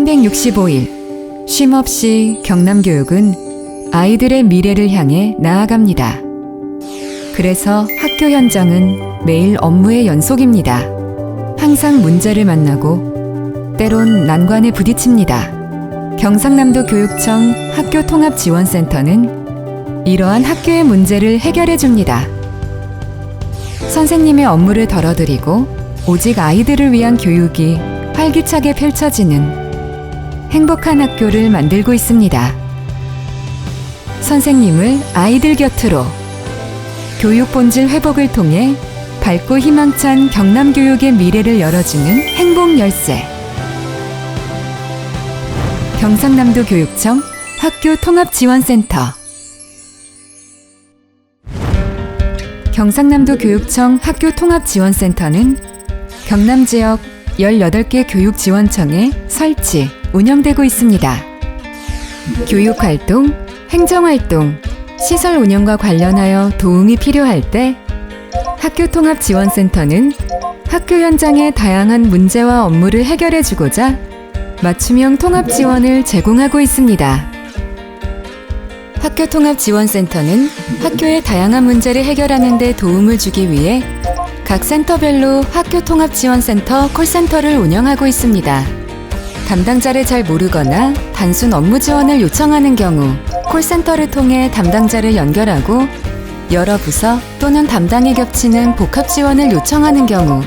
365일 쉼없이 경남교육은 아이들의 미래를 향해 나아갑니다. 그래서 학교 현장은 매일 업무의 연속입니다. 항상 문제를 만나고 때론 난관에 부딪힙니다. 경상남도 교육청 학교통합지원센터는 이러한 학교의 문제를 해결해 줍니다. 선생님의 업무를 덜어드리고 오직 아이들을 위한 교육이 활기차게 펼쳐지는 행복한 학교를 만들고 있습니다. 선생님을 아이들 곁으로 교육 본질 회복을 통해 밝고 희망찬 경남교육의 미래를 열어주는 행복 열쇠. 경상남도 교육청 학교통합지원센터. 경상남도 교육청 학교통합지원센터는 경남 지역 18개 교육지원청에 설치, 운영되고 있습니다. 교육활동, 행정활동, 시설 운영과 관련하여 도움이 필요할 때 학교통합지원센터는 학교 현장의 다양한 문제와 업무를 해결해주고자 맞춤형 통합지원을 제공하고 있습니다. 학교통합지원센터는 학교의 다양한 문제를 해결하는 데 도움을 주기 위해 각 센터별로 학교통합지원센터 콜센터를 운영하고 있습니다. 담당자를 잘 모르거나 단순 업무 지원을 요청하는 경우 콜센터를 통해 담당자를 연결하고 여러 부서 또는 담당이 겹치는 복합 지원을 요청하는 경우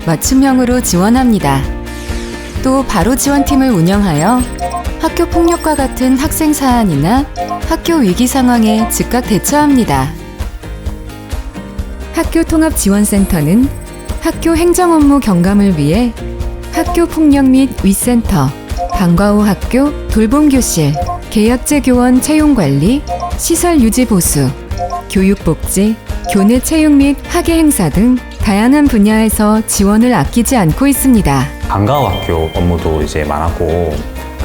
맞춤형으로 지원합니다. 또 바로 지원팀을 운영하여 학교 폭력과 같은 학생 사안이나 학교 위기 상황에 즉각 대처합니다. 학교통합지원센터는 학교 행정 업무 경감을 위해 학교 폭력 및 위센터, 방과 후 학교 돌봄교실, 계약제 교원 채용관리, 시설 유지 보수, 교육복지, 교내 체육 및 학예 행사 등 다양한 분야에서 지원을 아끼지 않고 있습니다. 방과 후 학교 업무도 이제 많았고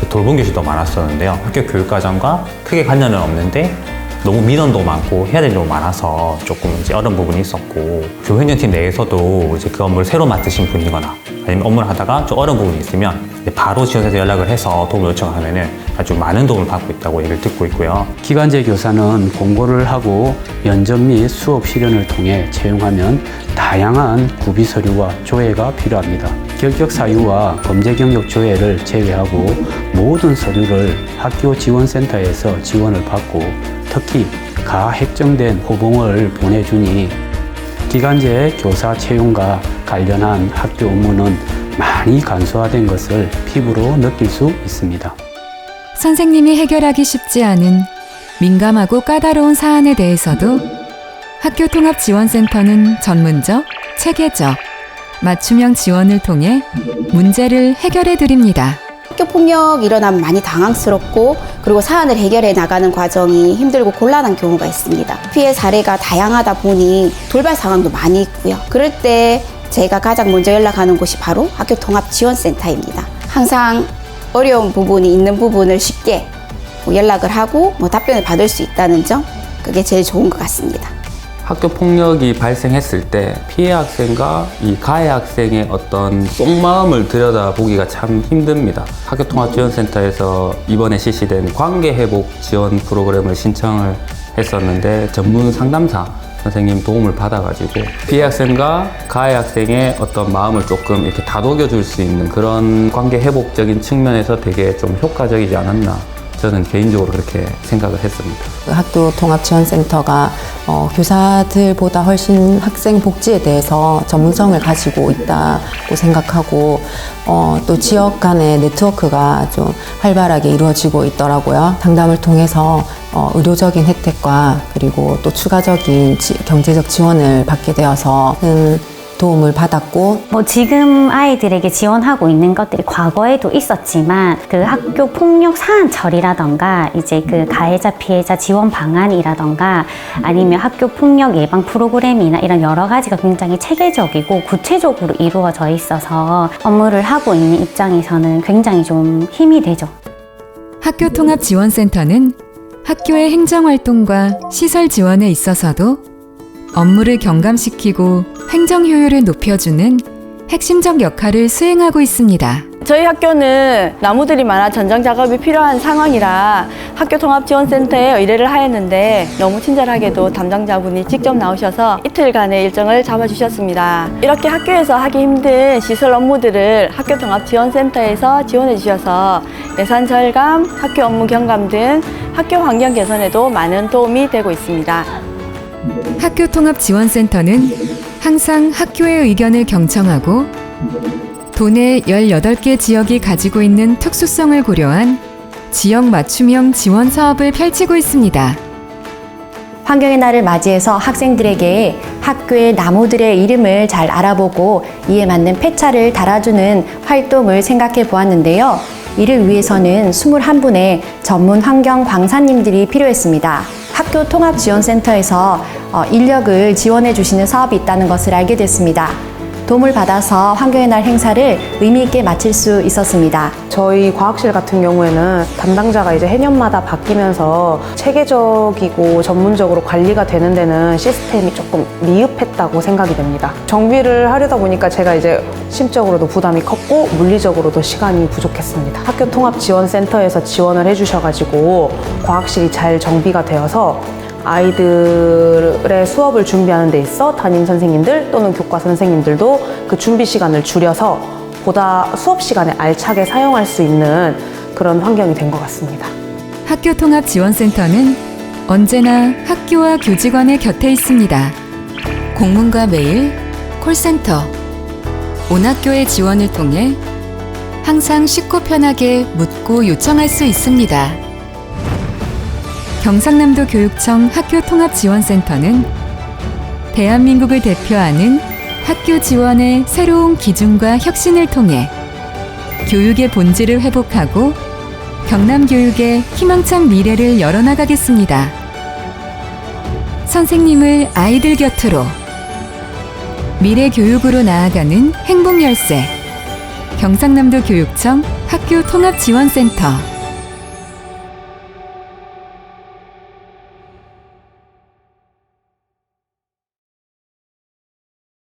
돌봄교실도 많았었는데요. 학교 교육과정과 크게 관련은 없는데 너무 민원도 많고 해야 될 일도 많아서 조금 이제 어려운 부분이 있었고 교육행정팀 내에서도 이제 그 업무를 새로 맡으신 분이거나 아니면 업무를 하다가 좀 어려운 부분이 있으면 바로 지원센터 연락을 해서 도움을 요청하면은 아주 많은 도움을 받고 있다고 얘기를 듣고 있고요. 기간제 교사는 공고를 하고 면접 및 수업 실현을 통해 채용하면 다양한 구비 서류와 조회가 필요합니다. 결격 사유와 범죄 경력 조회를 제외하고 모든 서류를 학교 지원센터에서 지원을 받고 특히 가획정된 호봉을 보내주니 기간제 교사 채용과 관련한 학교 업무는 많이 간소화된 것을 피부로 느낄 수 있습니다. 선생님이 해결하기 쉽지 않은 민감하고 까다로운 사안에 대해서도 학교통합지원센터는 전문적, 체계적, 맞춤형 지원을 통해 문제를 해결해 드립니다. 학교 폭력이 일어나면 많이 당황스럽고 그리고 사안을 해결해 나가는 과정이 힘들고 곤란한 경우가 있습니다. 피해 사례가 다양하다 보니 돌발 상황도 많이 있고요. 그럴 때 제가 가장 먼저 연락하는 곳이 바로 학교통합지원센터입니다. 항상 어려운 부분이 있는 부분을 쉽게 연락을 하고 답변을 받을 수 있다는 점, 그게 제일 좋은 것 같습니다. 학교 폭력이 발생했을 때 피해 학생과 이 가해 학생의 어떤 속마음을 들여다보기가 참 힘듭니다. 학교통합지원센터에서 이번에 실시된 관계회복 지원 프로그램을 신청을 했었는데 전문 상담사 선생님 도움을 받아가지고 피해 학생과 가해 학생의 어떤 마음을 조금 이렇게 다독여줄 수 있는 그런 관계 회복적인 측면에서 되게 좀 효과적이지 않았나, 저는 개인적으로 그렇게 생각을 했습니다. 학교통합지원센터가 교사들보다 훨씬 학생 복지에 대해서 전문성을 가지고 있다고 생각하고 또 지역 간의 네트워크가 좀 활발하게 이루어지고 있더라고요. 상담을 통해서 의료적인 혜택과 그리고 또 추가적인 경제적 지원을 받게 되어서 도움을 받았고, 지금 아이들에게 지원하고 있는 것들이 과거에도 있었지만 그 학교 폭력 사안 처리라던가 이제 그 가해자 피해자 지원 방안이라던가 아니면 학교 폭력 예방 프로그램이나 이런 여러 가지가 굉장히 체계적이고 구체적으로 이루어져 있어서 업무를 하고 있는 입장에서는 굉장히 좀 힘이 되죠. 학교통합지원센터는 학교의 행정활동과 시설 지원에 있어서도 업무를 경감시키고 행정 효율을 높여주는 핵심적 역할을 수행하고 있습니다. 저희 학교는 나무들이 많아 전장 작업이 필요한 상황이라 학교 통합지원센터에 의뢰를 하였는데 너무 친절하게도 담당자분이 직접 나오셔서 이틀간의 일정을 잡아주셨습니다. 이렇게 학교에서 하기 힘든 시설 업무들을 학교 통합지원센터에서 지원해 주셔서 예산 절감, 학교 업무 경감 등 학교 환경 개선에도 많은 도움이 되고 있습니다. 학교통합지원센터는 항상 학교의 의견을 경청하고 도내 18개 지역이 가지고 있는 특수성을 고려한 지역 맞춤형 지원 사업을 펼치고 있습니다. 환경의 날을 맞이해서 학생들에게 학교의 나무들의 이름을 잘 알아보고 이에 맞는 폐차를 달아주는 활동을 생각해 보았는데요. 이를 위해서는 21분의 전문 환경 광사님들이 필요했습니다. 학교 통합지원센터에서 인력을 지원해 주시는 사업이 있다는 것을 알게 됐습니다. 도움을 받아서 환경의 날 행사를 의미 있게 마칠 수 있었습니다. 저희 과학실 같은 경우에는 담당자가 이제 해년마다 바뀌면서 체계적이고 전문적으로 관리가 되는 데는 시스템이 조금 미흡했다고 생각이 됩니다. 정비를 하려다 보니까 제가 이제 심적으로도 부담이 컸고 물리적으로도 시간이 부족했습니다. 학교통합지원센터에서 지원을 해주셔가지고 과학실이 잘 정비가 되어서 아이들의 수업을 준비하는 데 있어 담임 선생님들 또는 교과 선생님들도 그 준비 시간을 줄여서 보다 수업 시간에 알차게 사용할 수 있는 그런 환경이 된 것 같습니다. 학교통합지원센터는 언제나 학교와 교직원의 곁에 있습니다. 공문과 메일, 콜센터, 온 학교의 지원을 통해 항상 쉽고 편하게 묻고 요청할 수 있습니다. 경상남도 교육청 학교통합지원센터는 대한민국을 대표하는 학교 지원의 새로운 기준과 혁신을 통해 교육의 본질을 회복하고 경남 교육의 희망찬 미래를 열어나가겠습니다. 선생님을 아이들 곁으로 미래 교육으로 나아가는 행복 열쇠 경상남도 교육청 학교통합지원센터